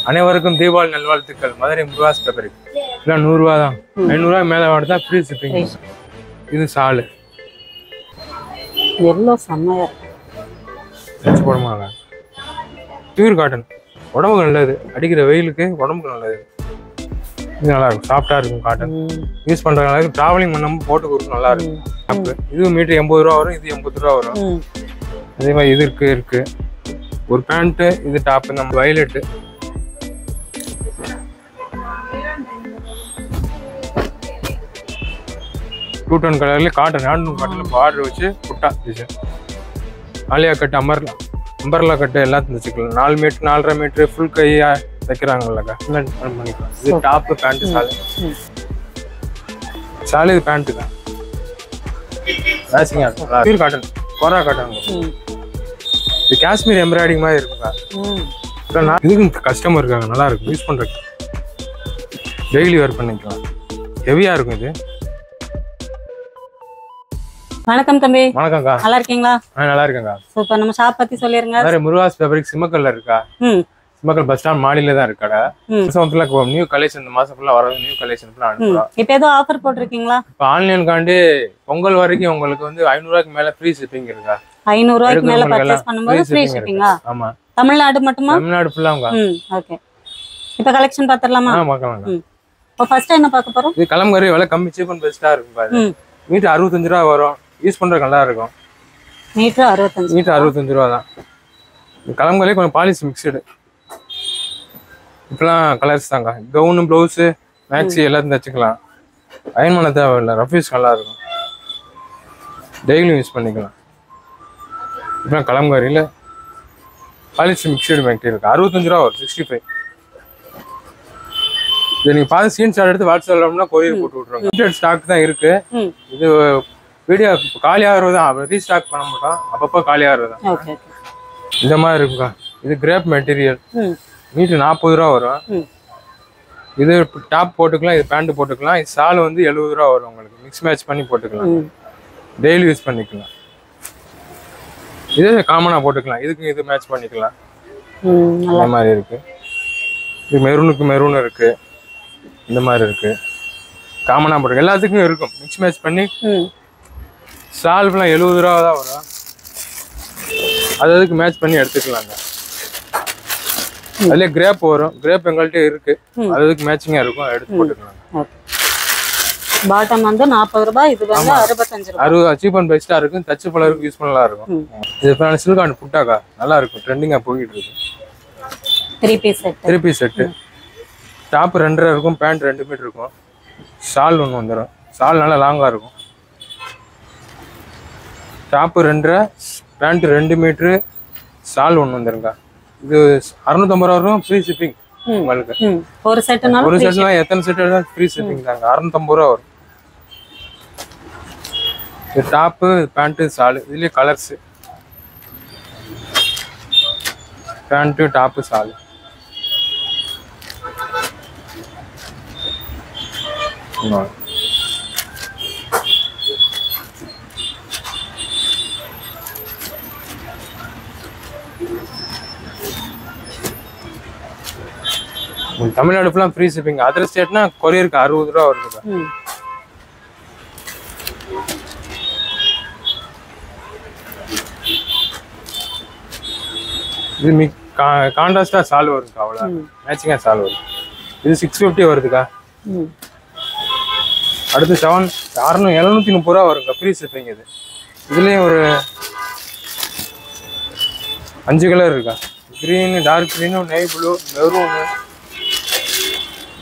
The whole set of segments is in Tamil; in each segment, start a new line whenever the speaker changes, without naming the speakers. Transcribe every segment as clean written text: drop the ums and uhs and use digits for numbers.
அனைவருக்கும் தீபாவளி நல்வாழ்த்துக்கள். மதுரை முருகாஸ் ஃபேப்ரிக். இல்லை 100 ரூபா தான். 500 ரூபாய் மேலே வாடுதா ஃப்ரீ ஷிப்பிங். இது சாலு
எல்லோ செம்மையா
வச்சு போடுமாங்க. பியூர் காட்டன், உடம்புக்கு நல்லது. அடிக்கிற வெயிலுக்கு உடம்புக்கு நல்லது. இது நல்லா இருக்கும், சாஃப்டா இருக்கும். காட்டன் யூஸ் பண்றதுனால டிராவலிங் பண்ணாம போட்டு கொடுக்கும், நல்லா இருக்கும். இது மீட்டர் 80 ரூபா வரும், இது 80 ரூபா வரும். அதே மாதிரி இது இருக்கு ஒரு பேண்ட். இது டாப் நம்ம வயலட். டூ டோன் கலர்ல காட்டன், ஹேண்ட்லூம் காட்டன்ல பார்டர் வச்சு புட்டா டிசைன். ஆலியா கட்டு, அம்பர்லா கட்டு எல்லாத்தையும் வச்சுக்கலாம். 4 மீட்டர் 4.5 மீட்டர் ஃபுல் கையா தைக்கிறாங்கல்லக்கா, பண்ணிக்கலாம். இது டாப் பேண்ட் சாலு இது பேண்ட் தான். மேட்சிங்கா இருக்கும். பியூர் காட்டன், கோரா காட்டன். இது காஷ்மீர் எம்ப்ராய்டிங் மாதிரி இருக்குங்க. இதுக்கு கஸ்டமர் இருக்காங்க, நல்லா இருக்கும் யூஸ் பண்றது. டெய்லி வேர் பண்ணிக்கலாம். ஹெவியா இருக்கும் இது.
வணக்கம் தம்பி.
வணக்கம்க்கா.
நல்லா இருக்கீங்களா?
நல்லா இருக்கேங்க.
சூப்பர். நம்ம ஷாப் பத்தி சொல்லிருங்க.
முருகாஸ் ஃபேப்ரிக் சிம்மக்கல்ல இருக்கா? சிம்மக்கல் பஸ் ஸ்டாண்ட் மாடியில தான் இருக்கடா. நியூ கலெக்ஷன் இந்த மாசம் ஃபுல்லா வர நியூ கலெக்ஷன் ஃபுல்லா அனுப்புறோம்.
இப்போ ஏதோ ஆஃபர் போட்டுருக்கீங்களா?
இப்போ ஆன்லைன் காண்டி பொங்கல் வரைக்கும் உங்களுக்கு வந்து 500 ரூபாய்க்கு மேல ஃப்ரீ ஷிப்பிங் இருக்கா?
500 ரூபாய்க்கு மேல பர்ச்சேஸ் பண்ணும்போது ஃப்ரீ ஷிப்பிங்கா?
ஆமா.
தமிழ்நாடு மட்டுமா?
தமிழ்நாடு ஃபுல்லாங்க.
ஓகே. இப்போ கலெக்ஷன் பார்த்தறலாமா?
பார்க்கலாங்க.
இப்போ ஃபர்ஸ்ட் என்ன பார்க்க போறோம்?
இது கலம்கரி விலை கம்மி, சீப் அண்ட் பெஸ்டா இருக்கும் பாரு. மீட்டர் 65 ரூபா வரும். யூஸ் பண்றது நல்லா இருக்கும்.
மீட்டர் 65
ரூபா தான். கலம்கரி கொஞ்சம் பாலிஷ் மிக்சடு. இப்பெல்லாம் கலர்ஸ் தாங்க. கவுனு, ப்ளவுஸு, மேக்ஸி எல்லாத்தையும் தச்சுக்கலாம். அயன் பண்ண தேவையில்லை. ரஃப்யூஸ் நல்லா இருக்கும், டெய்லியும் யூஸ் பண்ணிக்கலாம். இப்பெல்லாம் கலம்கரியில் பாலிஷ் மிக்சடு மெட்டீரியல் 65 ரூபா வரும். 65. இதை நீங்கள் பார்த்து ஸ்கிரீன்ஷாட் எடுத்து வாட்ஸ்அப்ல கொரியர் போட்டு விட்ருவாங்க. ஸ்டாக் தான் இருக்கு. இது வீடியோ காலி ஆகிறது தான், ரீஸ்டாக் பண்ண மாட்டோம். அப்பப்போ காலி ஆகிறது தான். இந்த மாதிரி இருக்குங்க. இது கிரேப் மெட்டீரியல். மீட்டர் 40 ரூபா வரும். இது டாப் போட்டுக்கலாம், இது பேண்ட் போட்டுக்கலாம். இது சால் வந்து 70 ரூபா வரும். உங்களுக்கு மிக்ஸ் மேட்ச் பண்ணி போட்டுக்கலாம், டெய்லி யூஸ் பண்ணிக்கலாம். இதே காமனா போட்டுக்கலாம், இதுக்கு இது மேட்ச் பண்ணிக்கலாம். இந்த மாதிரி இருக்கு. இது மெரூனுக்கு மெரூன் இருக்கு, இந்த மாதிரி இருக்கு. காமனா போட்டு எல்லாத்துக்கும் இருக்கும், மிக்ஸ் மேட்ச் பண்ணி. சால்வ்லாம் 70 ரூபா தான் வரும். அதுக்கு மேட்ச் பண்ணி எடுத்துக்கலாங்க. அதுல கிரேப் வரும். கிரேப் எங்கள்கிட்ட இருக்கு, அதுக்கு மேட்சிங்கா இருக்கும், எடுத்து போட்டுக்கலாம்.
பாட்டம் வந்து 40 ரூபாய், இது வந்து 65 ரூபாய்.
60 சீப் அண்ட் பெஸ்டா இருக்கும். டச் பலருக்கு யூஸ் பண்ணலாம் இருக்கும். இது சில்கான் புட்டாக்கா நல்லா இருக்கும், ட்ரெண்டிங்கா போயிட்டு இருக்கு. 3 பீஸ் செட். டாப் 2.5 இருக்கும், பேண்ட் 2 மீட்டர் இருக்கும். ஷால் ஒன்று வந்துடும். ஷால் நல்லா லாங்கா இருக்கும். டாப் 2.5, பேண்ட் 2 மீட்டரு, ஷால் ஒன்று வந்துருங்க. இது 650 ரூபா வரும், ஃப்ரீ ஷிப்பிங் உங்களுக்கு.
ஒரு செட்னா
எத்தனை செட் எடுத்தா ஃப்ரீ ஷிப்பிங் தாங்க. 650 ரூபா வரும். இது டாப்பு, பேண்ட், ஷால். இதுலயே colours. Pant, top, shawl. Tamil Nadu ஃபுல்லா ஃப்ரீ ஷிப்பிங். அதர் ஸ்டேட்னா கொரியருக்கு 60 ரூபா வருது. இது கான்ட்ராஸ்டா சால் வருதுக்கா, அவ்வளோ மேட்சிங்கா சால் வரும். இது 650 வருதுக்கா. அடுத்து 730 ரூபா வருங்க, ஃப்ரீ ஷிப்பிங். இது இதுலயும் ஒரு 5 கலர் இருக்கா. கிரீனு, டார்க் கிரீனு, நெய் ப்ளூ, மெரூனு,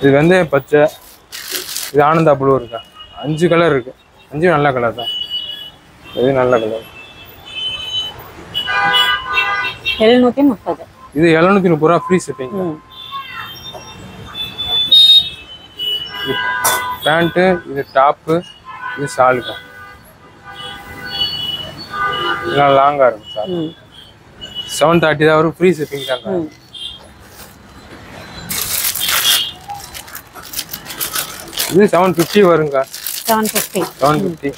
இது வெந்தய பச்சை, இது ஆனந்தா ப்ளூ இருக்கா. 5 கலர் இருக்கு. 5 நல்ல கலர் தான். இது நல்ல கலர்.
730.
இது 730 ரூபா, ஃப்ரீ ஷிப்பிங். பேண்ட்டு, இது டாப்பு, இது ஷாலுக்கா. இதெல்லாம் லாங்கா இருக்கும் சார். 730 தான் வரும், ஃப்ரீ ஷிப்பிங் தாங்க. இது 750 வருங்க. 750.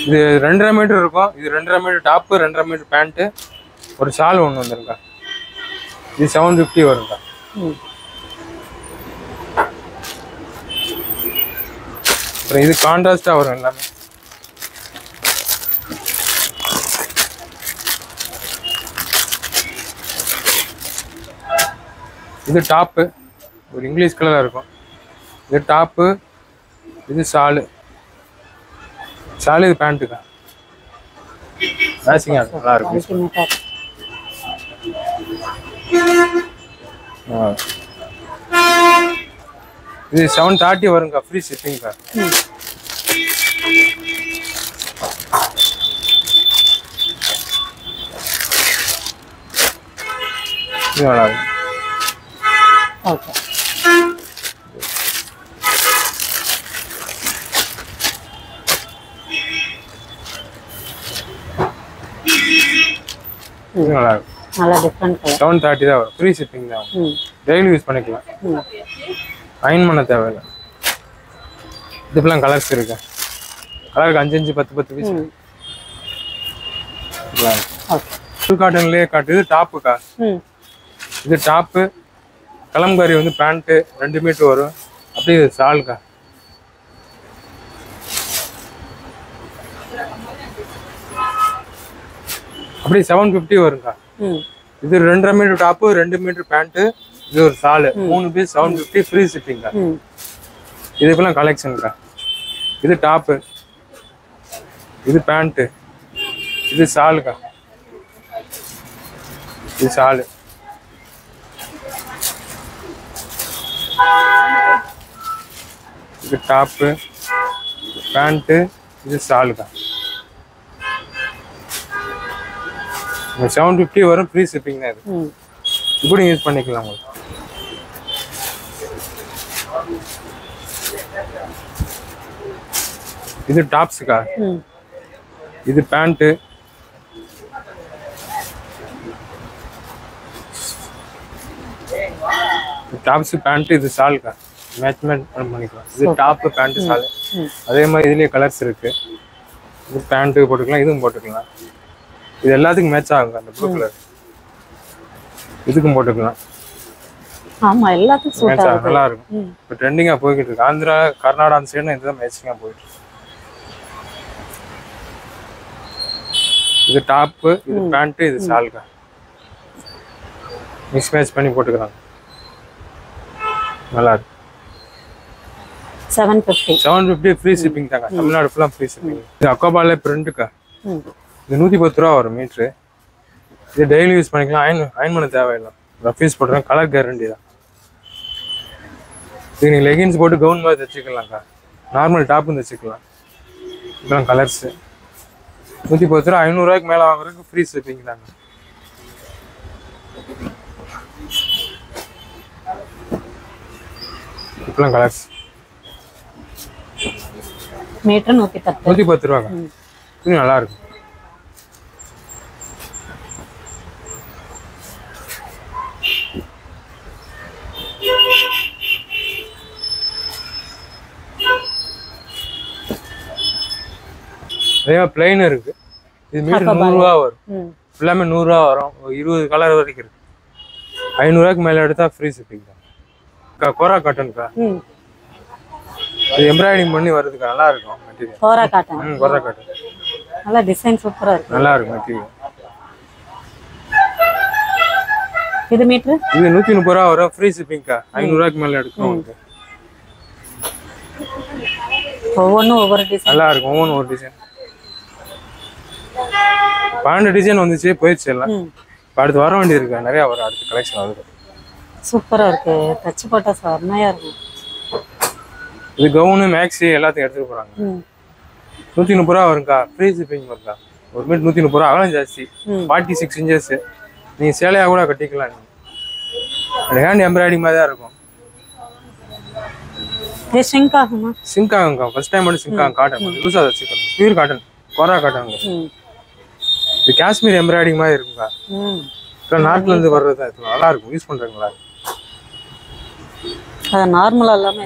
இது 2.5 மீட்டர் இருக்கும். இது 2.5 மீட்டர் டாப்பு, 2.5 மீட்டர் பேண்ட்டு, ஒரு ஷால் ஒன்று வந்துருக்கா. இது 750 வரும்க்கா. அப்புறம் இது கான்ட்ராஸ்டாக வரும் எல்லாமே. இது டாப்பு, ஒரு இங்கிலீஷ் கலராக இருக்கும். இது டாப்பு, இது ஷாலு. ஷாலு இது பேண்ட்டுக்கா. மேட்சிங்காக இருக்கும், நல்லா இருக்கும். இது 730 வருங்கக்கா, ஃப்ரீ ஷிப்பிங்க்கா. இது நல்லா இருக்கும்.
ஓகே.
இது நல்லா இருக்கும்.
நல்லா டிஃபரண்ட் கலர்.
730 தான் வரும், ஃப்ரீ ஷிப்பிங் தான். டெய்லி யூஸ் பண்ணிக்கலாம், அயன் பண்ண தேவையில்லை. இதுக்கெல்லாம் கலர்ஸ் இருக்கு. கலருக்கு 5 10 பீஸ். ஃபுல் காட்டன்லேயே காட்டு. இது டாப்புக்கா. இது டாப்பு, கலம்காரி வந்து பேண்ட்டு 2 மீட்டர் வரும். அப்படியே இது ஷாலுக்கா. அப்படியே 750 வருங்கக்கா. இது 2.5 மீட்டர் டாப்பு, 2 மீட்டர் பேண்ட்டு, இது ஒரு ஷாலு, 3 பீஸ் 750, ஃப்ரீ ஷிப்பிங்க்கா. இதுக்கெல்லாம் கலெக்ஷனுக்கா. இது டாப்பு, இது பேண்ட்டு, இது ஷாலுக்கா. இது ஷாலு. இது டாப்பு, பேண்ட்டு, இது ஷாலுக்கா. 750 வரும், ஃப்ரீ ஷிப்பிங் தான். இது இப்படி யூஸ் பண்ணிக்கலாம் உங்களுக்கு. இது டாப்ஸுக்கா. இது பேண்ட்டு, டாப்ஸ் பேண்ட்டு, இது ஷாலுக்கா. மேட்ச்மெண்ட் பண்ணிக்கலாம். இது டாப்பு, பேண்ட்டு, ஷாலு. அதே மாதிரி இதுலேயே கலர்ஸ் இருக்கு. இது பேண்ட்டு போட்டுக்கலாம், இதுவும் போட்டுக்கலாம். இது எல்லாத்துக்கும் மேட்ச் ஆகுங்க. அந்த ப்ளூ கலர் இதுக்கும் போட்டுக்கலாம்.
ஆமா, எல்லாத்துக்கும் சூட் ஆகும்,
நல்லா இருக்கும். இப்போ ட்ரெண்டிங்காக போய்கிட்டு இருக்கு. ஆந்திரா, கர்நாடகா அந்த சைடு இதுதான் மேட்சிங்காக போயிட்டு இருக்கு. இது டாப்பு, இது பேண்ட்டு, இது ஷாலுக்கா. மிக்ஸ் மேட்ச் பண்ணி போட்டுக்கிறாங்க, நல்லா இருக்கு. 750 ஃப்ரீ ஷிப்பிங் தாங்க. தமிழ்நாடு ஃபுல்லாக ஃப்ரீ ஷிப்பிங். இது அக்கோபாலே பிரிண்ட்டுக்கா. இது 110 ரூபா வரும் மீட்ரு. இது டெய்லி யூஸ் பண்ணிக்கலாம், அயன் பண்ண தேவையில்லை. ரஃப் யூஸ் போட்டுருக்கேன், கலர் கேரண்டி தான். இது நீங்கள் லெகின்ஸ் போட்டு கவுன் மாதிரி தைச்சிக்கலாம்க்கா. நார்மல் டாப்பும் தைச்சிக்கலாம். இதெல்லாம் கலர்ஸு 110 ரூபா. 500 ரூபாய்க்கு மேலே வாங்குறதுக்கு ஃப்ரீ ஷிப்பிங் தாங்க. இப்பெல்லாம் கலர்ஸ்
மீட்டர் 110
ரூபாங்க. இது நல்லா இருக்கும். அதே மாதிரி பிளைன் இருக்கு. இது மீட்டர் 100 ரூபா வரும். எல்லாமே 100 ரூபா வரும். 20 கலர் வரைக்கும் இருக்கு. 500 ரூபாய்க்கு மேல எடுத்தா ஃப்ரீ ஷிப்பிங் தான். கோரா காட்டன்க்கா. இது எம்ப்ராய்டிங் பண்ணி வருதுக்கா, நல்லா இருக்கும் மெட்டீரியல்.
கோரா காட்டன்.
கோரா காட்டன்
நல்லா டிசைன் சூப்பரா இருக்கு,
நல்லா இருக்கும் மெட்டீரியல்.
இது மீட்டர்
இது 130 ரூபா வரும், ஃப்ரீ ஷிப்பிங்க்கா. 500 ரூபாய்க்கு மேல எடுக்கணும் உங்களுக்கு.
ஒவ்வொன்றும் ஒவ்வொரு டிசைன்
நல்லா இருக்கும். ஒவ்வொன்றும் ஒரு டிசைன். 12 டிசைன் வந்துச்சு, போயிடுச்சு எல்லாம். அடுத்து வர வேண்டியது இருக்கு, நிறைய வரும். அடுத்த கலெக்ஷன் வருது.
சூப்பரா இருக்கு, தச்சு போட்டா செம்மையா இருக்கும்.
இது கவுனு, மேக்ஸி எல்லாத்தையும் எடுத்துட்டு போறாங்க. 130 ரூபா வரும்க்கா, ஃப்ரீ ஷிப்பிங் வரும்க்கா. ஒரு மீட்டர் 130 ரூபா. அகலம் ஜாஸ்தி, 46 இன்ச்சஸ். நீங்க சேலையா கூட கட்டிக்கலாம். நீங்க ஹேண்ட் எம்ப்ராய்டிங் மாதிரி தான் இருக்கும்.
இது சிங்க் ஆகுமா?
சிங்க் ஆகும்க்கா. ஃபர்ஸ்ட் டைம் மட்டும் சிங்க் ஆகும். காட்டன் லூஸா வச்சுக்கணும். பியூர் காட்டன், கோரா காட்டன். இது காஷ்மீர் எம்ப்ராய்டிங் மாதிரி இருக்கும்க்கா. இப்போ நாட்டுல இருந்து வர்றது தான். இது நல்லா இருக்கும், யூஸ் பண்றீங்களா?
அது நார்மலா எல்லாமே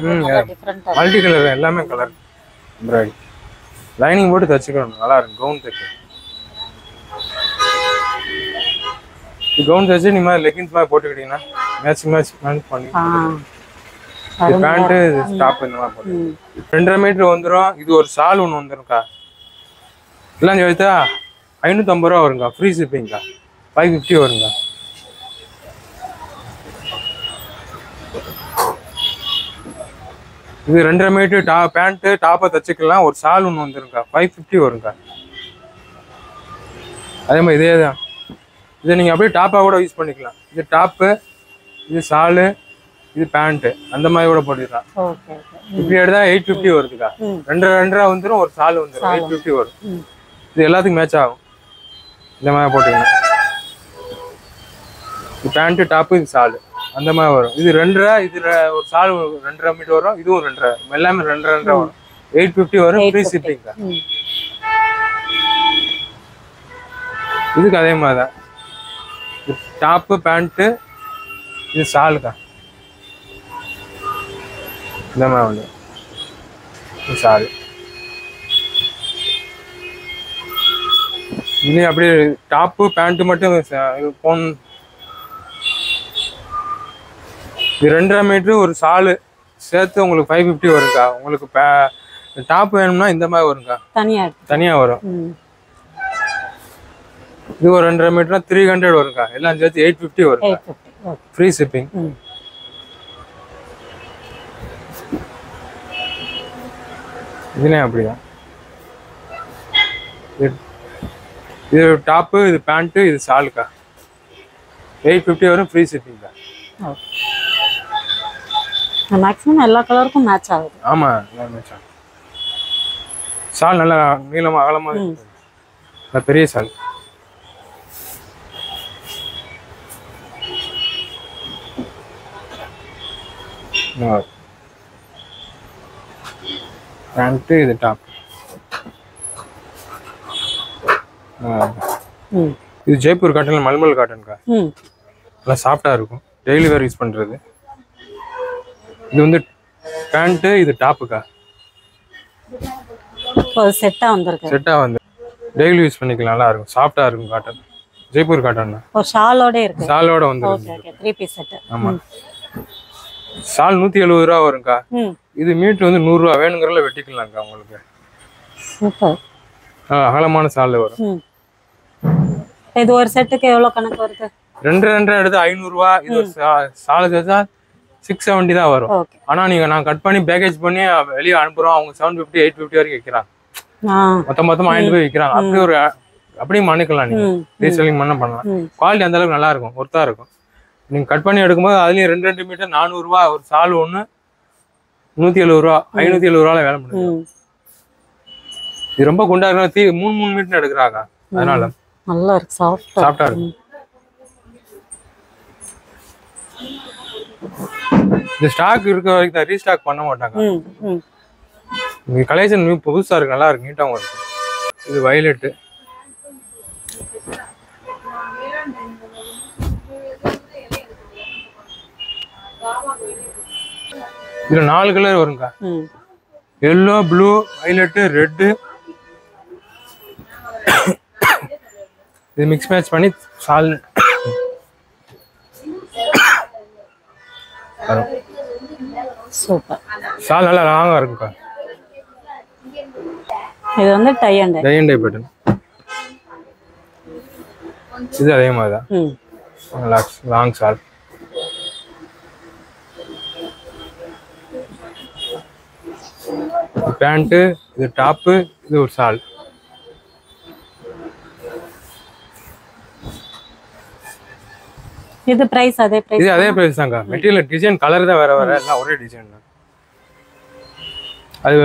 டிஃபரண்டா
மல்டி கலர் எல்லாமே கலர் எம்ப்ராய்டிங். லைனிங் போட்டு தச்சுக்கணும், நல்லா இருக்கும். கவுன் தைக்க கவுன் தைச்சு நீ மாதிரி லெகின்ஸ் மாதிரி போட்டுக்கிட்டீங்கன்னா மேட்ச் பண்ணி பேண்ட்டு டாப் இந்த மாதிரி போட்டு 2.5 மீட்டர் வந்துடும். இது ஒரு ஷால் ஒன்று வந்துரும்க்கா. எல்லாம் எடுத்தா 550 ரூபா வருங்கக்கா. ஃப்ரீ ஷிப்பிங்க்கா. 550 வருங்க. இது 2.5 மீட்டர் பேண்ட்டு டாப்பை தச்சுக்கலாம். ஒரு ஷால் ஒன்று வந்துருங்கக்கா. 550 வருங்கக்கா. அதே மாதிரி இதே தான். இதை நீங்கள் அப்படியே டாப்பாக கூட யூஸ் பண்ணிக்கலாம். இது டாப்பு, இது ஷாலு, இது பேண்ட்டு, அந்த மாதிரி கூட போட்டுக்கலாம். இப்படி எடுத்தா 850 வருதுக்கா. 2.5 வந்துடும். ஒரு ஷால் வந்துடும். 850 வரும். இது எல்லாத்துக்கும் மேட்ச் ஆகும். இந்த மாதிரி போட்டுக்கலாம். இது பேண்ட்டு, டாப்பு, இது ஷாலு அந்த மாதிரி வரும். இது 2.5, இது ஒரு ஷால் 2.5 மீட்டர் வரும். இதுவும் 2.5, எல்லாமே 2.5 வரும். 850 வரும். ஃப்ரீ ஷிப்பிங்க்கா. இதுக்கு அதே மாதிரி தான். டாப்பு, பேண்ட்டு, இது ஷாலுக்கா. இந்த மாதிரி வந்து இது ஷாலு. இது அப்படியே டாப்பு பேண்ட்டு மட்டும் போன். இது 2.5 மீட்டர் ஒரு ஷாலு சேர்த்து உங்களுக்கு 550 வருங்கக்கா. உங்களுக்கு டாப் வேணும்னா இந்த மாதிரி வருங்கக்கா. தனியா வரும். இது ஒரு 2.5 மீட்டர்னா 300 வருங்கக்கா. எல்லாம் சேர்த்து 850 வரும். Free shipping. இதுலேயும் அப்படிதான். இது டாப்பு, இது பேண்ட்டு, இது ஷாலுக்கா. 850 வரும். ஃப்ரீ ஷிப்பிங்க்கா.
மேக்ஸிமம் எல்லா கலருக்கும் மேட்ச் ஆகுது.
ஆமா, மேட்ச் ஆகும். ஷால் நல்லா நீளமா அகலமா இருக்கு. பெரிய ஷால். பேண்ட்டு, இது டாப். இது ஜெய்ப்பூர் காட்டன், மல்மல் காட்டன்க்கா. நல்லா சாஃப்டா இருக்கும். டெய்லி வேர் யூஸ் பண்றது. இது வந்து பேண்ட்டு, இது டாப்புக்கா.
செட்டா வந்து
டெய்லி யூஸ் பண்ணிக்கலாம். நல்லா இருக்கும். சாஃப்டா இருக்கும் காட்டன். ஜெய்ப்பூர் காட்டன். ஷாலோட வந்து. ஆமா. ஷால் 170 ரூபா வரும்க்கா. இது மீட்டர் வந்து 100 ரூபா. வேணுங்கிறல வெட்டிக்கலாம்க்கா உங்களுக்கு. அகலமான ஷால் வரும்.
இது ஒரு செட்டுக்கு எவ்வளவு கணக்கு வருது?
2 எடுத்து 500 ரூபா. இது ஷால் சேர்த்தா 670 தான் வரும். ஆனா நான் கட் பண்ணி பேக்கேஜ் பண்ணி வெளியே அனுப்புறோம். அவங்க 750, 850 வரைக்கும் விற்கிறாங்க. மொத்தமா வாங்கிட்டு போய் விற்கிறாங்க. அப்படியும் பண்ணிக்கலாம். நீங்க ரீசெல்லிங் பண்ணலாம். குவாலிட்டி அந்த அளவுக்கு நல்லா இருக்கும். ஒர்த்தா இருக்கும். நீங்க கட் பண்ணி எடுக்கும்போது அதுலயும் 2 மீட்டர் 400 ரூபா. ஒரு ஷால் ஒண்ணு 170 ரூபா. 570 ரூபால வேலை பண்ணுது. இது ரொம்ப குண்டா இருக்கு. 3 மீட்டர் எடுக்கிறாங்க. அதனால
நல்லா இருக்கு.
சாஃப்டா இருக்கு. இந்த ஸ்டாக் இருக்க வரைக்கும் ரீஸ்டாக் பண்ண மாட்டாங்க. இந்த கலெக்ஷன் புதுசா இருக்கு. நல்லா இருக்கு. நீட்டாவும் இருக்கு. இது வயலட். இதுல 4 கலர் வருங்கக்கா. Yellow, blue, violet, red. இது மிக்ஸ் மேட்ச் பண்ணி ஷால்
சூப்பர்.
ஷால் நல்லா லாங்கா இருக்குக்கா.
இது வந்து டை அண்ட் டை
பேட்டர்ன். இது அதே மாதிரி தான். Long shawl. பேண்ட்டு, இது டாப்பு, இது ஒரு ஷால்.
இது பிரைஸ் அதே
பிரைஸ் தான்க்கா. மெட்டீரியல் டிசைன் கலர் தான் வேற எல்லாம் ஒரே டிசைன் தான். அது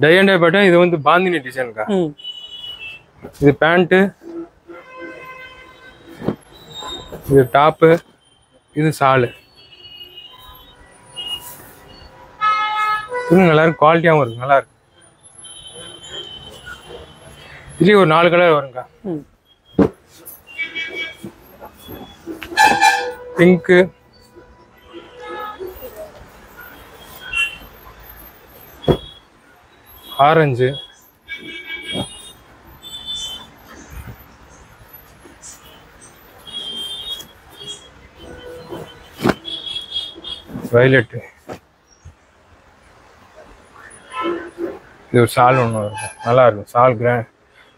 டை அண்ட் டை பேட்டர்ன். இது வந்து பாந்தினி டிசைன்க்கா. இது பேண்ட்டு, இது டாப்பு, இது ஷாலு. இன்னும் நல்லா இருக்கு. குவாலிட்டியாகவும் இருக்கு. நல்லா இருக்கு. இதுலயும் ஒரு 4 கலர் வருங்கக்கா. Pink, orange, violet. இது ஒரு ஷால் ஒன்று இருக்கும், நல்லா இருக்கும். ஷால் கிராண்ட்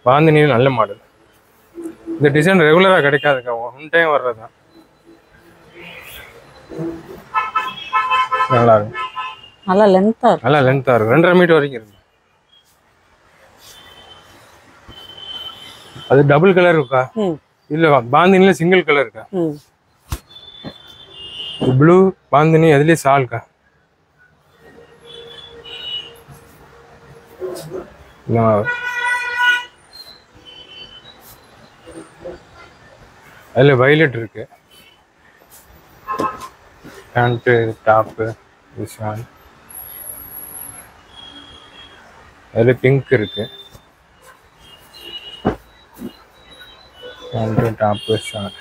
பாந்தினியில் நல்ல மாடல். இந்த டிசைன் ரெகுலராக கிடைக்காதுக்கா, ஒன் டைம் வர்றதுதான். நல்லா இருக்கும்,
நல்லா லென்த்தா இருக்கு.
நல்லா லென்த்தாக இருக்கும், 2.5 மீட்டர் வரைக்கும் இருக்கு. அது டபுள் கலர் இருக்கா? இல்ல பாந்தினில சிங்கிள் கலர் இருக்கா? ப்ளூ பாந்தினி அதுலயே ஷால்க்கா. அதுல வயலட் இருக்கு. Pant top shawl. அதுல பிங்க் இருக்கு. Pant top shawl.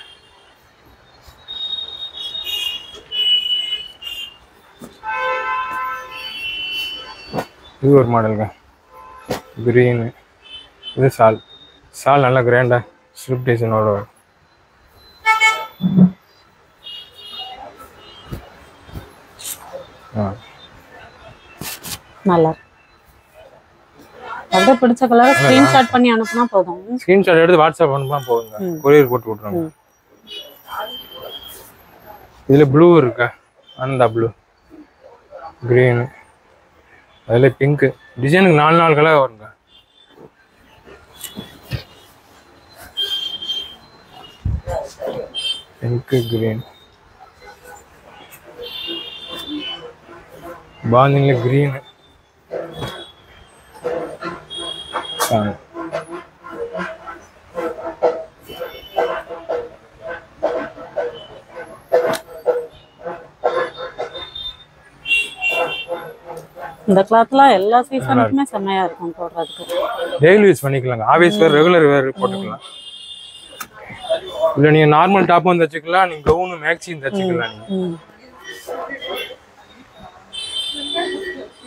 இது ஒரு மாடலுங்க, கிரீனு. இது ஷால். ஷால் நல்லா கிராண்டா ஸ்ட்ரிப் டிசைனோட வரும்.
நல்லா அப்படியே பிடிச்ச கலர் ஸ்கிரீன்ஷாட் பண்ணி அனுப்புனா போதும்.
ஸ்கிரீன்ஷாட் எடுத்து வாட்ஸ்அப் அனுப்புனா போதுங்க, கொரியர் போட்டு விட்றாங்க. இதுல ப்ளூ இருக்கா? அந்த ப்ளூ, கிரீனு, அதுல பிங்க். டிசைனுக்கு 4 கலர் வருங்க. பிங்க், கிரீன், பாந்தினில கிரீன்.
இந்த கிளாத்லாம் எல்லா சீசனுக்குமே செம்மையா இருக்கும் போடுறதுக்கு.
டெய்லி யூஸ் பண்ணிக்கலாங்க, ஆஃபீஸ் வேர், ரெகுலர் வேர் போட்டுக்கலாம். இல்ல நீங்க நார்மல் டாப்பும் தச்சுக்கலாம், நீங்க கவுனு மேக்ஸியும் தச்சுக்கலாம். நீங்க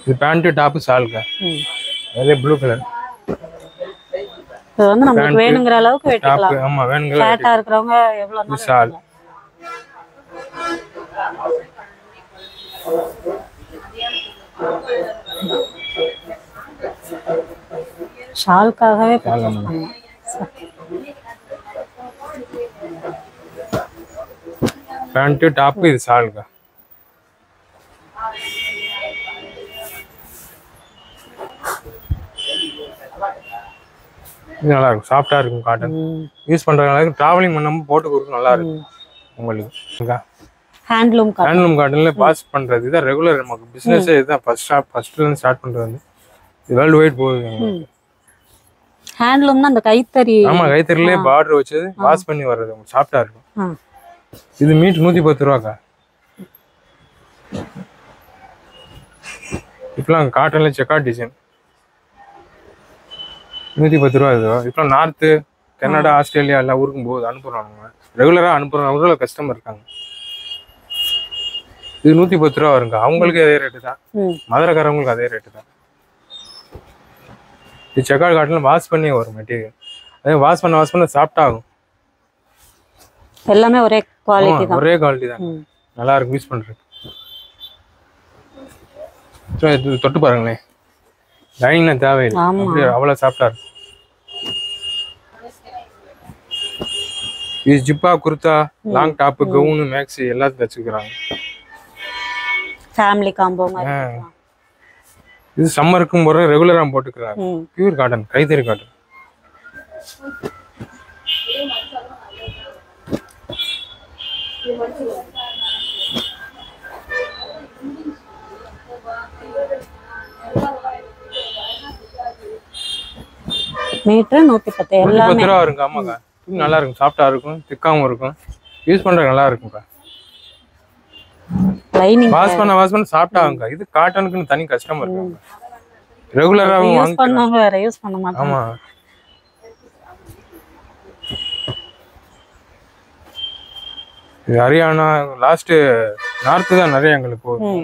இது பேண்ட் டாப் ஷால்க்கா. அதே ப்ளூ கலர்.
இது வந்து நமக்கு வேணுங்கிற அளவுக்கு வெட்டிக்கலாம்.
ஆமா, வேணுங்கிற
ஃபிளாட்டா இருக்குறவங்க எவ்வளவு
ஷால்.
ஷால்காகவே
பேண்ட் டாப் இது ஷால்க்கா. இது நல்லா இருக்கும், சாஃப்டா இருக்கும், காட்டன். யூஸ் பண்றதுனால டிராவலிங் பண்ணும்போது போட்டு கொடுக்கும், நல்லா இருக்கும் உங்களுக்கு.
ஹேண்ட்லூம்
காட்டன்ல பாஸ் பண்றது இதான் ரெகுலர் நமக்கு பிசினஸ். இதுதான் ஃபர்ஸ்ட்ல இருந்து ஸ்டார்ட் பண்றது. இது வேர்ல்ட் வைட் போகுது.
ஹேண்ட்லூம்னா அந்த கைத்தறி.
ஆமா, கைத்தறியிலே பார்டர் வச்சு வாஷ் பண்ணி வர்றது, உங்களுக்கு சாஃப்டா இருக்கும். இது மீட் 110 ரூபாக்கா. இப்பெல்லாம் காட்டன்ல செக்கார்ட் டிசைன் 110 ரூபா. இது இப்பெல்லாம் நார்த்து, கனடா, ஆஸ்திரேலியா எல்லாம் ஊருக்கும் போது அனுப்புறாங்க, ரெகுலரா அனுப்புறாங்க, கஸ்டமர் இருக்காங்க. இது 110 ரூபா வருங்க. அவங்களுக்கு அதே ரேட்டு தான், மதுரைக்காரங்களுக்கு அதே ரேட்டு தான். இது செக்கார்ட் காட்டன்ல வாஷ் பண்ணி வரும் மெட்டீரியல். அதே வாஷ் பண்ண சாஃப்டா ஆகும்.
எல்லாமே ஒரே குவாலிட்டி தான்,
ஒரே குவாலிட்டி தான், நல்லா இருக்கும் யூஸ் பண்றது. தொட்டு பாருங்களேன், லைனிங் தேவையில்லை, அப்படியே அவ்வளவு சாஃப்டா இருக்கும். இது ஜிப்பா, kurta, long top, gown, maxi எல்லாத்தையும் தச்சுக்கிறாங்க.
ஃபேமிலி காம்போ மாதிரி.
இது சம்மருக்கும் போற ரெகுலரா போட்டுக்கிறாங்க. பியூர் காட்டன், கைத்தறி காட்டன்.
மீட்டர் 110 எல்லாமே
110 ரூபா வருங்க. ஆமாக்கா, நல்லா இருக்கும், சாஃப்டா இருக்கும், திக்காவும் இருக்கும், யூஸ் பண்றது நல்லா இருக்கும்க்கா.
லைனிங்
வாஷ் பண்ண சாஃப்டா ஆகுங்க. இது காட்டனுக்குன்னு தனி கஸ்டமர் இருக்காங்க, ரெகுலராவும்
யூஸ் பண்ணவங்க வேற யூஸ் பண்ண மாட்டாங்க.
ஆமா, இது ஹரியானா, லாஸ்ட் நார்த்து தான் நிறைய எங்களுக்கு போகும்.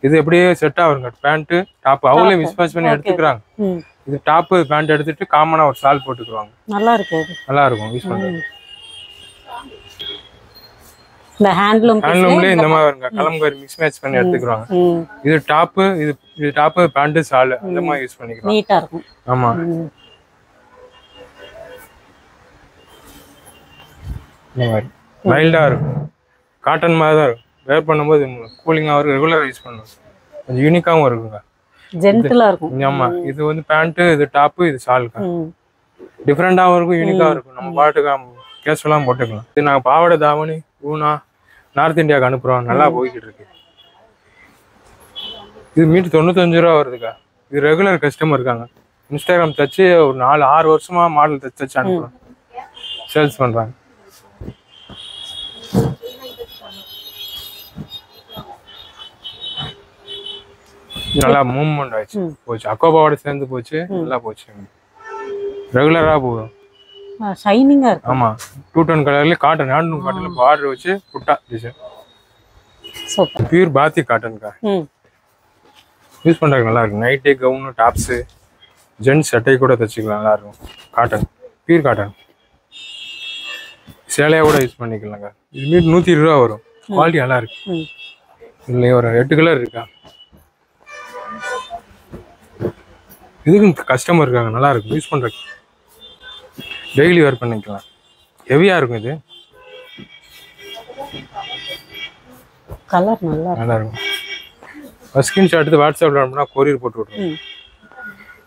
இது எப்படியே செட் ஆகுங்க. பேண்ட் டாப் அவங்களே மிஸ்மேட்ச் பண்ணி எடுத்துக்கிறாங்க. இது டாப் பேண்ட் எடுத்துட்டு காமனா ஒரு ஷால் போட்டுக்குவாங்க.
நல்லா இருக்கு,
நல்லா இருக்கும் யூஸ் பண்றது.
இந்த ஹேண்ட்லூம்
ஹேண்ட்லூம்லயே இந்த மாதிரி வருங்க. கலம்காரி மிக்ஸ் மேட்ச் பண்ணி எடுத்துக்கிறாங்க. இது டாப், இது டாப், பேண்ட், ஷால் அந்த மாதிரி யூஸ் பண்ணிக்கலாம்.
நீட்டா இருக்கும்.
ஆமா. இந்த மாதிரி மைல்டா இருக்கும். காட்டன் மாதிரி தான் இருக்கும். வேர் பண்ணும்போது கூலிங்காக இருக்கும். ரெகுலராக யூஸ் பண்ணுவோம். கொஞ்சம் யூனிக்காகவும் இருக்குங்க.
ஜென்டிலா இருக்கும்.
ஆமா. இது வந்து பேண்ட், இது டாப், இது ஷாலுக்கா. டிஃப்ரெண்டாகவும் இருக்கும், யூனிக்காகவும் இருக்கும். நம்ம பாட்டுக்கு கேஷுவலாக போட்டுக்கலாம். இது நாங்கள் பாவாடை தாவணி ஊனா நார்த் இந்தியாவுக்கு அனுப்புகிறோம். நல்லா போய்கிட்டு இருக்கு. இது மீட்டர் 95 ரூபா வருதுக்கா. இது ரெகுலர் கஸ்டமர் இருக்காங்க. இன்ஸ்டாகிராம் தச்சு ஒரு 4-6 வருஷமா மாடல் தச்சு அனுப்புகிறோம். சேல்ஸ் பண்ணுறாங்க. நல்லா மூவ்மெண்ட் ஆயிடுச்சு. போச்சு. அக்கோபாவோட சேர்ந்து போச்சு. நல்லா போச்சு. ரெகுலரா போகும்.
ஷைனிங்கா இருக்கு.
ஆமா. 2 டோன் கலர்ல காட்டன், ஹேண்ட்லூம் காட்டன்ல பார்டர் வச்சு புட்டா டிசைன்.
சூப்பர்.
பியூர் பாத்தி காட்டன்க்கா. யூஸ் பண்றதுக்கு நல்லா இருக்கு. நைட்டி, கவுன், டாப்ஸ், ஜென்ஸ் சட்டை கூட தச்சுக்கலாம். நல்லா இருக்கும். Cotton, pure cotton. சேலையா கூட யூஸ் பண்ணிக்கலாங்க. இது மீட் 120 ரூபா வரும். குவாலிட்டி நல்லா இருக்கு. இதுல ஒரு 8 கலர் இருக்கா. இதுக்கு கஸ்டமர் இருக்காங்க. நல்லா இருக்கும். யூஸ் பண்றதுக்கு டெய்லி வேர் பண்ணிக்கலாம். ஹெவியா இருக்கும். இது
கலர் நல்லா
இருக்கும். ஸ்கிரீன்ஷாட் எடுத்து வாட்ஸ்அப்ல அனுப்புனா கொரியர் போட்டு விட்டுருவோம்.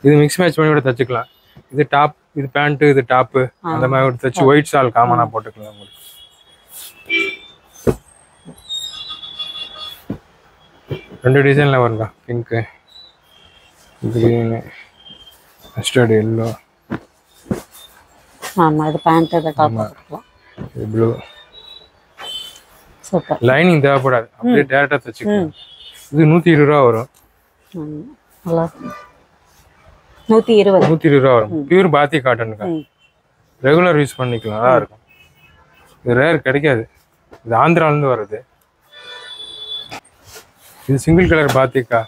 இது மிக்ஸ் மேட்ச் பண்ணி கூட தச்சுக்கலாம். இது டாப், இது பேண்ட், இது டாப் அந்த மாதிரி தச்சு ஒயிட் ஷால் காமனா போட்டுக்கலாம். உங்களுக்கு 2 டிசைன்ல வருங்க. Pink, green, mustard yellow.
ஆமா. இது பேண்ட், இது டாப் போட்டுக்கலாம்.
இது ப்ளூ.
சூப்பர்.
லைனிங் தேவைப்படாது. அப்படியே டைரக்டா தச்சுக்கலாம். இது 120 ரூபா வரும்.
நல்லா 120
ரூபா வரும். பியூர் பாத்தி காட்டனுக்கா. ரெகுலர் யூஸ் பண்ணிக்கலாம். நல்லா இருக்கும். இது ரேர் கிடைக்காது. இது ஆந்திரால இருந்து வருது. இது சிங்கிள் கலர் பாத்திக்கா.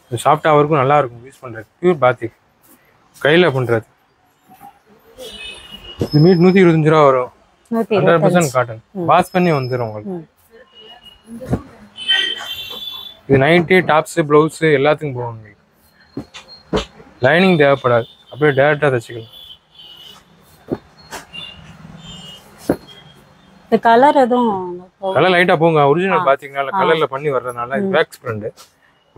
இது சாஃப்டா இருக்கும். நல்லா இருக்கும் யூஸ் பண்றது. பியூர் பாத்திக் கையில பண்றது. இது மீட் 125 ரூபா வரும். 100% காட்டன். வாஷ் பண்ணி வந்துடும் உங்களுக்கு. இது நைட்டி, டாப்ஸ், பிளவுஸ் எல்லாத்துக்கும் போகும். உங்களுக்கு லைனிங் தேவைப்படாது. அப்படியே டைரக்டா தச்சுக்கலாம்.
இந்த கலர் எதுவும்
கலர் லைட்டா போங்க. ஒரிஜினல் பாத்தீங்கன்னா கலர்ல பண்ணி வர்றதுனால இது வேக்ஸ் பிரிண்ட்.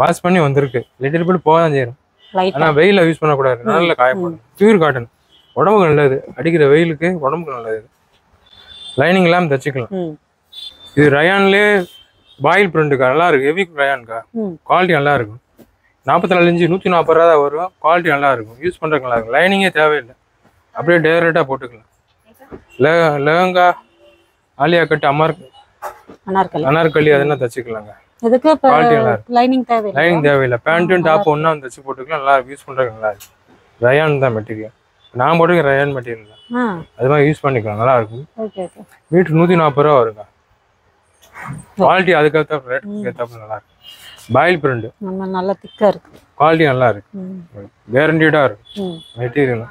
வாஷ் பண்ணி வந்திருக்கு. லிட்டில் பிட் போதான் செய்யும். ஆனா வெயில யூஸ் பண்ணக்கூடாது. நல்ல காயப்படும். Pure cotton. உடம்புக்கு நல்லது. அடிக்கிற வெயிலுக்கு உடம்புக்கு நல்லது. லைனிங் எல்லாம் தச்சுக்கலாம். இது ரயான்லேயே பாயில் பிரிண்ட்டுக்கா. நல்லா இருக்கு. ஹெவி ரயான்க்கா. குவாலிட்டி நல்லா இருக்கும். 44 இன்ச்சு 140 ரூபா தான் வரும். குவாலிட்டி நல்லா இருக்கும். யூஸ் பண்றதுக்கு நல்லா இருக்கும். லைனிங்கே தேவையில்லை. அப்படியே டைரக்டா போட்டுக்கலாம். லெஹங்கா, ஆலியா கட், அனார்கலி அதெல்லாம் தச்சுக்கலாங்க.
இதுக்கு லைனிங் தேவையில்லை.
லைனிங் தேவையில்லை. பேண்ட்டும் டாப் ஒண்ணா தச்சு போட்டுக்கலாம். நல்லா யூஸ் பண்றதுக்கு நல்லா இருக்கு. ரயான் தான் மெட்டீரியல். நான் போட்டுக்க ரயான் மெட்டீரியல் தான். அது மாதிரி யூஸ் பண்ணிக்கலாம். நல்லா இருக்கும். மீட்டர் 140 ரூபா வருங்க. குவாலிட்டி அதுக்கேற்ற ரேட்டுக்கு ஏற்றாப்புல நல்லா இருக்கு. பாயில் பிரிண்ட்
நல்லா திக்கா இருக்கு.
குவாலிட்டி நல்லா இருக்கு. கேரண்டீடா இருக்கு மெட்டீரியல்.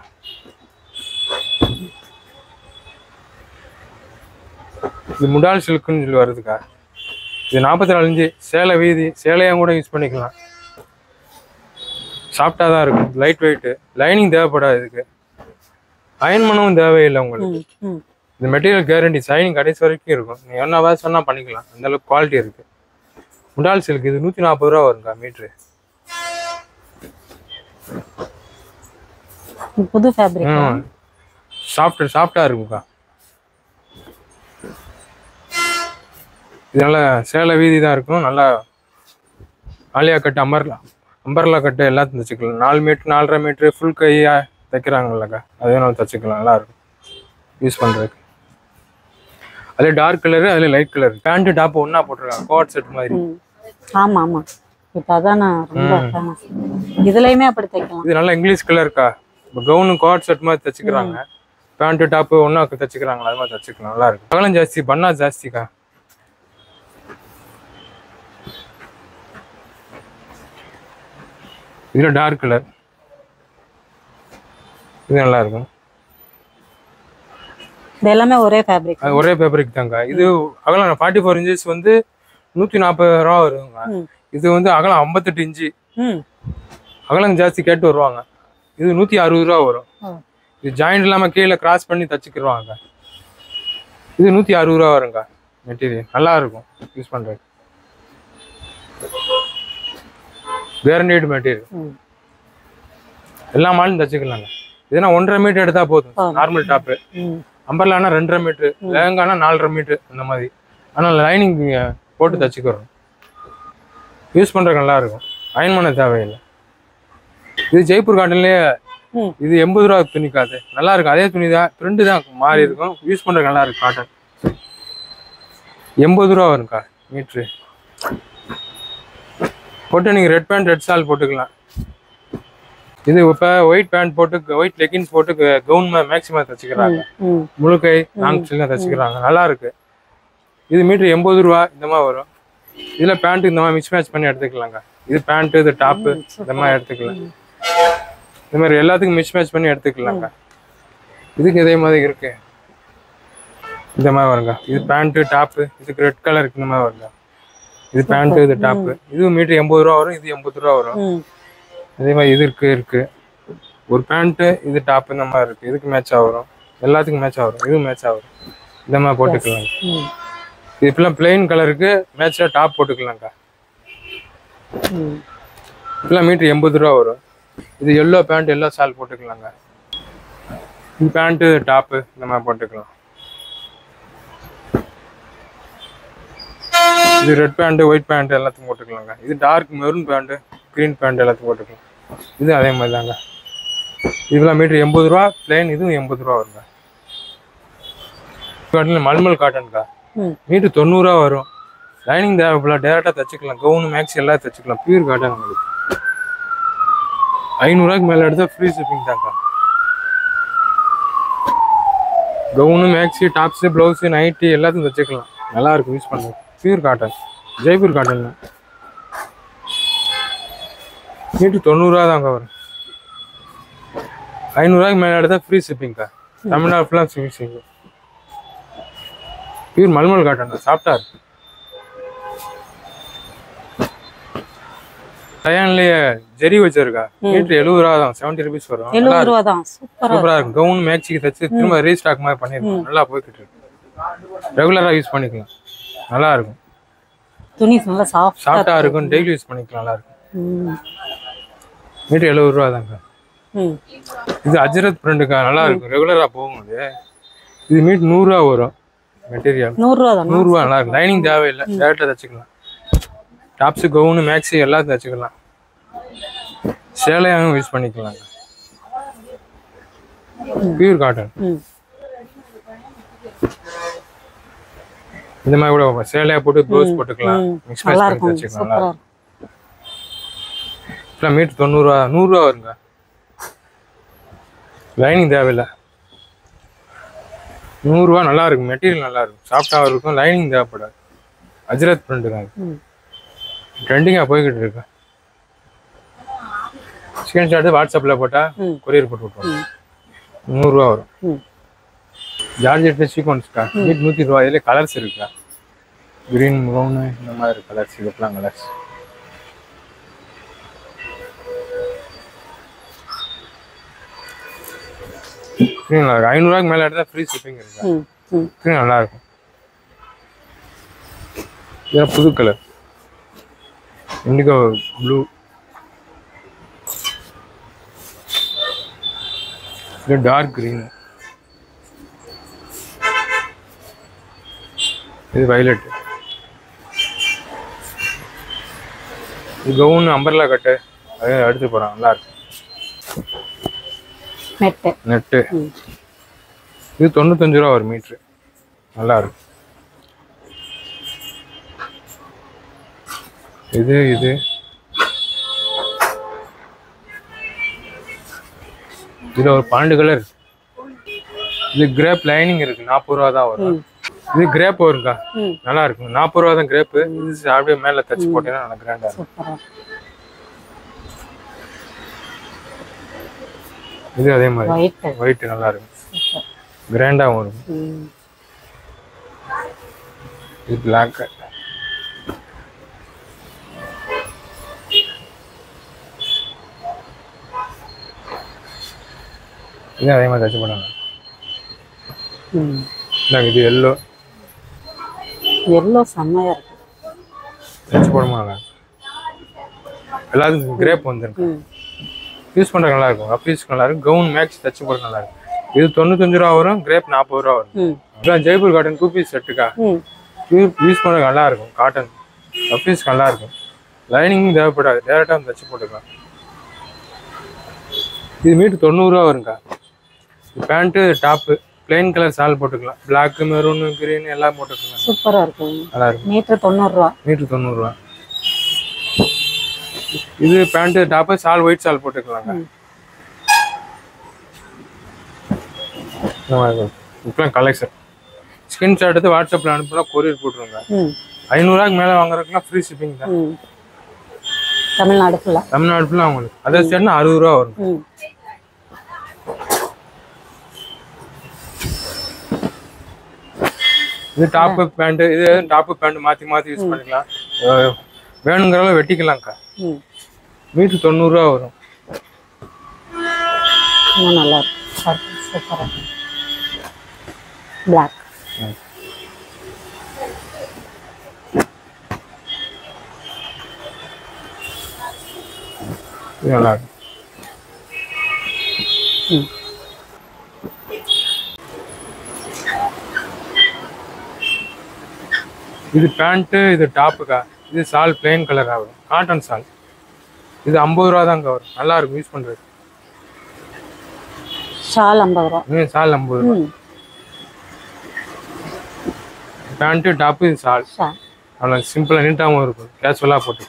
இது முடால் சில்க்குன்னு சொல்லி வருதுக்கா. இது 44 இன்ச்சு. சேலை வீதி சேலையாக கூட யூஸ் பண்ணிக்கலாம். சாஃப்டா தான் இருக்கும். Light weight. லைனிங் தேவைப்படாது. இதுக்கு அயன் பண்ணவும் தேவையில்லை உங்களுக்கு. இந்த மெட்டீரியல் கேரண்டி. ஷைனிங் கடைசி வரைக்கும் இருக்கும். நீ என்ன வாஷ் சொன்னா பண்ணிக்கலாம். அந்த அளவுக்கு குவாலிட்டி இருக்கு. முடால் சில்க். இது 140 ரூபா வருங்க மீட்ரு.
புது ஃபேப்ரிக்.
சாஃப்டா இருக்கும்க்கா. இது நல்லா சேலை வீதி தான் இருக்கும். நல்லா ஆலியா கட்டு, அம்பர்லா கட்டு எல்லாத்தையும் தச்சுக்கலாம். 4 மீட்டர் 4.5 மீட்டர் ஃபுல் கையா தைக்கிறாங்கல்லக்கா. அதே நம்ம தச்சுக்கலாம். நல்லா இருக்கும் யூஸ் பண்றதுக்கு. அதே டார்க் கலரு, அதுல லைட் கலர். பேண்ட் டாப் ஒன்னா போட்டிருக்காங்க. கோட் செட் மாதிரி.
ஆமா ஆமா. இப்ப அதான் ரொம்ப ஃபேமஸ். இதுலயுமே அப்படி தைக்கலாம்.
இது நல்லா இங்கிலீஷ் கலர்க்கா. இப்போ கவுனு கோட் செட் மாதிரி தச்சுக்கிறாங்க. பேண்ட் டாப் ஒன்னா தச்சுக்கிறாங்களா. அது மாதிரி தச்சுக்கலாம். நல்லா இருக்கும். அகலம் ஜாஸ்தி, பண்ணா ஜாஸ்திக்கா. இதுல டார்க் கலர். இது நல்லா இருக்கும்.
இது எல்லாமே ஒரே ஃபேப்ரிக்.
ஒரே ஃபேப்ரிக் தாங்க. இது அகலம் 44 இன்ச்சஸ் வந்து 140 ரூபா வருங்க. இது வந்து அகலம் 58 இன்ச்சு. அகலம் ஜாஸ்தி கேட்டு வருவாங்க. இது 160 ரூபா வரும். இது ஜாயிண்ட் இல்லாம கீழே கிராஸ் பண்ணி தச்சுக்கிடுவாங்க. இது 160 ரூபா வருங்க. மெட்டீரியல் நல்லா இருக்கும் யூஸ் பண்றது. Guaranteed material. எல்லா மாலும் தச்சுக்கலாங்க. இதுனா 1.5 மீட்டர் எடுத்தா போதும். Normal top. அம்பர்லானா 2.5 மீட்டர், லெஹங்கானா 4.5 மீட்டர் அந்த மாதிரி. ஆனால் லைனிங் போட்டு தச்சுக்கிறோம். யூஸ் பண்றது நல்லா இருக்கும். அயன் பண்ண தேவையில்லை. இது ஜெய்ப்பூர் காட்டன்லயே இது 80 ரூபா துணிக்காது. நல்லா இருக்கும். அதே துணி தான், பிரிண்ட் தான் மாறி இருக்கும். யூஸ் பண்றது நல்லா இருக்கும். காட்டன் 80 ரூபா வரும்க்கா மீட்ரு. போட்டு நீங்க ரெட் பேண்ட் ரெட் ஷால் போட்டுக்கலாம். இது இப்போ ஒயிட் பேண்ட் போட்டு ஒயிட் லெகின்ஸ் போட்டு கவுன் மேக்ஸிமம் தச்சுக்கிறாங்க. முழுக்கை நாங்ஸ்லாம் தச்சுக்கிறாங்க. நல்லா இருக்கு. இது மீட்ரு 80 ரூபா இந்த மாதிரி வரும். இதுல பேண்ட் இந்த மாதிரி மிக்ஸ் மேட்ச் பண்ணி எடுத்துக்கலாங்க. இது பேண்ட், இது டாப்பு இந்த மாதிரி எடுத்துக்கலாம். இந்த மாதிரி எல்லாத்துக்கும் மிக்ஸ் மேட்ச் பண்ணி எடுத்துக்கலாங்க. இதுக்கு இதே மாதிரி இருக்கு. இந்த மாதிரி வருங்க. இது பேண்ட் டாப்பு, இதுக்கு ரெட் கலர் இந்த மாதிரி வருங்க. இது பேண்ட், இது டாப்பு. இது மீட்ரு 80 ரூபா வரும். இது 80 ரூபா வரும். அதே மாதிரி இது இருக்கு. ஒரு பேண்ட்டு, இது டாப் இந்த மாதிரி இருக்கு. இதுக்கு மேட்ச் ஆகும். எல்லாத்துக்கும் மேட்ச் ஆகும். இதுவும் மேட்ச் ஆகும். இந்த மாதிரி போட்டுக்கலாம். இது இப்பெல்லாம் பிளெயின் கலருக்கு மேட்சா டாப் போட்டுக்கலாம்க்கா. இப்பெல்லாம் மீட்ரு 80 ரூபா வரும். இது எல்லோ பேண்ட், எல்லோ ஷால் போட்டுக்கலாங்க. இது பேண்ட்டு டாப்பு இந்த மாதிரி போட்டுக்கலாம். இது ரெட் பேண்ட், ஒயிட் பேண்ட் எல்லாத்துக்கும் போட்டுக்கலாங்க. இது dark maroon pant, green pant எல்லாத்துக்கும் போட்டுக்கலாம். இது அதே மாதிரி தாங்க. இதெல்லாம் மீட்ரு 80 ரூபா. பிளெயின் இதுவும் 80 ரூபா வருங்க. காட்டன்ல மல்மல் காட்டன்க்கா. மீட்ரு 90 ரூபா வரும். லைனிங் தேவைப்படல, டேரெக்டாக தச்சுக்கலாம். கவுனு மேக்ஸி எல்லாம் தச்சுக்கலாம். பியூர் காட்டன் உங்களுக்கு 500 ரூபாய்க்கு மேலே எடுத்தால் ஃப்ரீ ஷிப்பிங் தான்க்கா. Gown maxi tops blouse nightie எல்லாத்தையும் தச்சுக்கலாம். நல்லா இருக்கும் யூஸ் பண்ணுங்க. Pure cotton, Jaipur cotton. Metre 90 ரூபா தாங்க வரும். 500 ரூபாய்க்கு மேலே எடுத்தால் ஃப்ரீ ஷிப்பிங்க்கா. தமிழ்நாடு ஃபுல்லாக free shipping. Pure mulmul cotton தான். சாஃப்டா இருக்கு. டயான்லயே ஜெரி வச்சிருக்கா. மீட்ரு 70 ரூபா தான். 70 rupees வரும்.
70 ரூபா தான்.
சூப்பரா இருக்கும். கவுன் மேக்ஸிக்கு தச்சு திரும்ப ரீஸ்டாக் மாதிரி பண்ணிருக்கோம். நல்லா போய்கிட்டு இருக்கு. ரெகுலரா யூஸ் பண்ணிக்கலாம். நல்லா இருக்கும்.
துணி நல்லா
சாஃப்டா இருக்கும். டெய்லி யூஸ் பண்ணிக்கலாம். நல்லா இருக்கும். மீட்ரு 70 ரூபா தாங்க. இது அஜரத் பிரிண்டுக்கா. நல்லா இருக்கும். ரெகுலரா போகும். இது மீட்ரு 100 ரூபா வரும். மெட்டீரியல்
100 ரூபா தான்.
100 ரூபா. நல்லா இருக்கும். லைனிங் தேவையில்லை. டேரக்டா தச்சுக்கலாம். டாப்ஸு, கவுனு, மேக்ஸி எல்லாத்தையும் தச்சுக்கலாம். சேலையாகவும் யூஸ் பண்ணிக்கலாங்க. Pure cotton. இந்த மாதிரி கூட சேலையா போட்டு ப்ளவுஸ் போட்டுக்கலாம். மிக்ஸ் மேட்ச் பண்ணி தச்சுக்கலாம். நல்லா இருக்கும். மீட்ரு 90 ரூபா. 100 ரூபா வருங்க. லைனிங் தேவையில்லை. 100 ரூபா. நல்லா இருக்கும். மெட்டீரியல் நல்லா இருக்கும். சாஃப்டாக இருக்கும். லைனிங் தேவைப்படாது. அஜரத் பிரிண்ட் தான். ட்ரெண்டிங்காக போய்கிட்டு இருக்கு. ஸ்கிரீன்ஷாட் வாட்ஸ்அப்பில் போட்டால் கொரியர் போட்டு விட்டுருவோம். 100 ரூபா வரும். ஜார்ஜெட் சீக்வன்ஸ்க்கா. மீட் 100 ரூபா. இதில் கலர்ஸ் இருக்கா. கிரீன், ப்ரௌனு இந்த மாதிரி கலர்ஸ். இதுக்கெல்லாம் கலர்ஸ். நல்லா இருக்கும். 500 ரூபாய்க்கு மேலே எடுத்தால் ஃப்ரீ ஷிப்பிங் இருக்கு. நல்லா இருக்கும். இதெல்லாம் புது கலர். Indigo blue. இது டார்க் கிரீன். இது வயலட். இது கவுன் அம்பர்லா கட்டு. அது எடுத்து போகிறான். நல்லா இருக்கும். நெட்டு. இது 95 ரூபா ஒரு மீட்ரு. நல்லா இருக்கும். இது இதுல ஒரு 12 கலர். இது கிரேப் லைனிங் இருக்கு. 40 ரூபா தான் வரும். இது கிரேப் வருங்கா. நல்லா இருக்கும். 40 ரூபா தான் கிரேப்பு. இது அப்படியே மேல தச்சு போட்டீங்கன்னா நல்லா கிராண்டா இருக்கும். இது அதே மாதிரி ஒயிட் நல்லா இருக்கும். கிராண்டாகவும் இருக்கும்.
ம்.
இது பிளாக். இது அதே மாதிரி தச்சு போடுங்க.
ம்.
இது எல்லோ.
எல்லோ செம்மையா இருக்கு.
தச்சு போடுமாங்க. எல்லாத்துக்கும் கிரேப் வந்துருக்கு.
ம்.
யூஸ் பண்ணுறது நல்லா இருக்கும். ஆஃபீஸ்க்கு நல்லா இருக்கும். கவுன் மேக்ஸ் தச்சு போட நல்லா இருக்கும். இது 95 ரூபா வரும். கிரேப் 40 ரூபா வரும்.
ம்.
அதான் ஜெய்ப்பூர் காட்டன் 2 பீஸ் செட்டுக்கா.
ம்.
யூஸ் பண்ண நல்லா இருக்கும். காட்டன் ஆஃபீஸ்க்கு நல்லா இருக்கும். லைனிங்கும் தேவைப்படாது. டேரெக்டாக தச்சு போட்டுக்கலாம். இது மீட்டர் 90 ரூபா வருங்கக்கா. பேண்ட்டு டாப்பு பிளெயின் கலர் சால் போட்டுக்கலாம். பிளாக், மெரூன், கிரீன் எல்லாம் போட்டுக்கலாம்.
சூப்பரா இருக்கு.
நல்லா இருக்கும்.
மீட்டர் 90 ரூபா.
மீட்டர் 90 ரூபா. இது பேண்ட் டாப் சால் ஒயிட் சால் போட்டுக்கலாங்க. இப்பெல்லாம் கலெக்ஷன் ஸ்கிரீன்ஷாட் எடுத்து வாட்ஸ்அப்ல அனுப்புனா கொரியர் போட்டுருங்க. 500 ரூபாய்க்கு மேல வாங்குறதுக்குலாம் ஃப்ரீ ஷிப்பிங் தான்.
தமிழ்நாடு ஃபுல்லா
அவங்களுக்கு அதே சேர்னா 60 ரூபா வரும். இது டாப் பேண்ட். இது டாப் பேண்ட் மாத்தி மாத்தி யூஸ் பண்ணிக்கலாம். வேணுங்கிறவங்க வெட்டிக்கலாம்க்கா. மீட்டர் 90 ரூபா வரும்.
நல்லா இருக்கு. சூப்பரா பிளாக்.
நல்லா இருக்கு. இது பேண்ட். இது டாப்புக்கா. இது சால் பிளெயின் கலரா வரும். காட்டன் சால். இது 50 ரூபா தாங்க வரும். நல்லா இருக்கும் யூஸ் பண்றது.
ஷால் 50 ரூபா.
சால் 50 ரூபா. பேண்ட் டாப்பு இது சால். அவ்வளோ சிம்பிளா நீட்டாகவும் இருக்கும். கேஷுவலா போட்டு.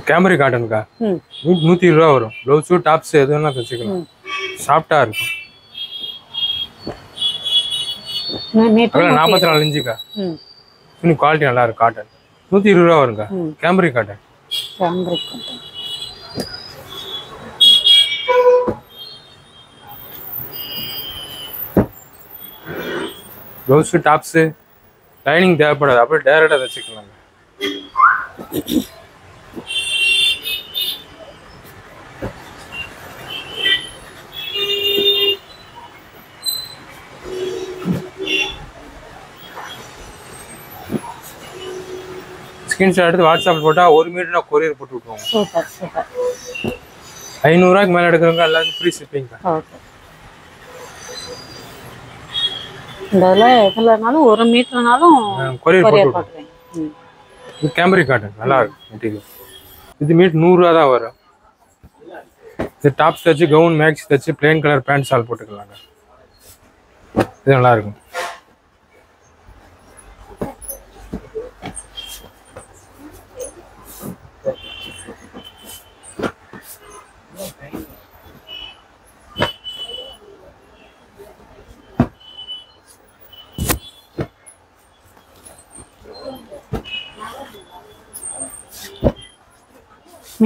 கேமரி காட்டனுக்கா. 120 ரூபா வரும். ப்ளவுஸு டாப்ஸ் எது வேணா தச்சுக்கலாம். சாஃப்டா இருக்கும். 44 இன்ச்சுக்கா. துணி குவாலிட்டி நல்லா இருக்கும். காட்டன் 120 ரூபா வருங்க. கேமரி காட்டன். ப்ளவுஸ் டாப்ஸ் லைனிங் தேவைப்படாது. அப்படியே டைரக்டா தச்சுக்கலாங்க. ஸ்கிரீன்ஷாட் எடுத்து வாட்ஸ்அப்ல போட்டா 1 மீட்டர் நான் கொரியர் போட்டு விட்டுருவோம்.
Super super.
500 ரூபாய்க்கு மேல எடுக்கிறவங்க எல்லாருக்கும் ஃப்ரீ ஷிப்பிங் தான்.
ஓகே. இதெல்லாம் எதுலனாலும் 1 மீட்டர்னாலும்
கொரியர் போட்டு விட்டுருவோம். இது கேமரி காட்டன் நல்லா இருக்கும் மெட்டீரியல். இது மீட்டர் 100 ரூபா தான் வரும். இது டாப்ஸ் தச்சு கவுன் மேக்ஸ் தச்சு பிளெயின் கலர் பேண்ட் சால் போட்டுக்கலாங்க. இது நல்லா இருக்கும்.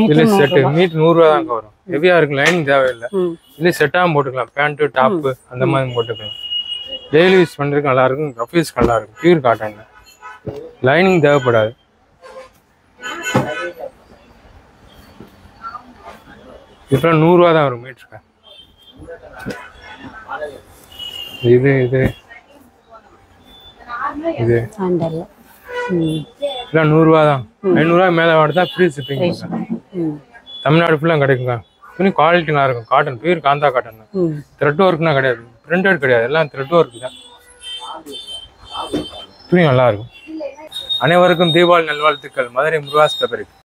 இதுல செட் மீட்டர் 100 ரூபா தாங்க வரும். ஹெவியா இருக்கு. லைனிங் தேவையில்லை. இதுல செட்டாகவும் போட்டுக்கலாம். பேண்ட் டாப் அந்த மாதிரி போட்டுக்கலாம். டெய்லி யூஸ் பண்றதுக்கு நல்லா இருக்கும். ஆஃபீஸ் நல்லா இருக்கும். Pure cotton. லைனிங் தேவைப்படாது. இப்போ 100 ரூபா தான் வரும் மீட்டருக்கு. இது இது இது இல்லை 100 ரூபா தான். 500 ரூபாய் மேலே வாடுதா ஃப்ரீ ஷிப்பிங். தமிழ்நாடு ஃபுல்லாக கிடைக்குங்க. துணி குவாலிட்டி நல்லா இருக்கும். Cotton pure kantha cotton. Thread ஒர்க்னா கிடையாது. பிரிண்டட் கிடையாது. எல்லாம் த்ரெட் ஒர்க் தான். துணி நல்லா இருக்கும். அனைவருக்கும் தீபாவளி நல்வாழ்த்துக்கள். மதுரை முருகாஸ் பேப்பருக்கு.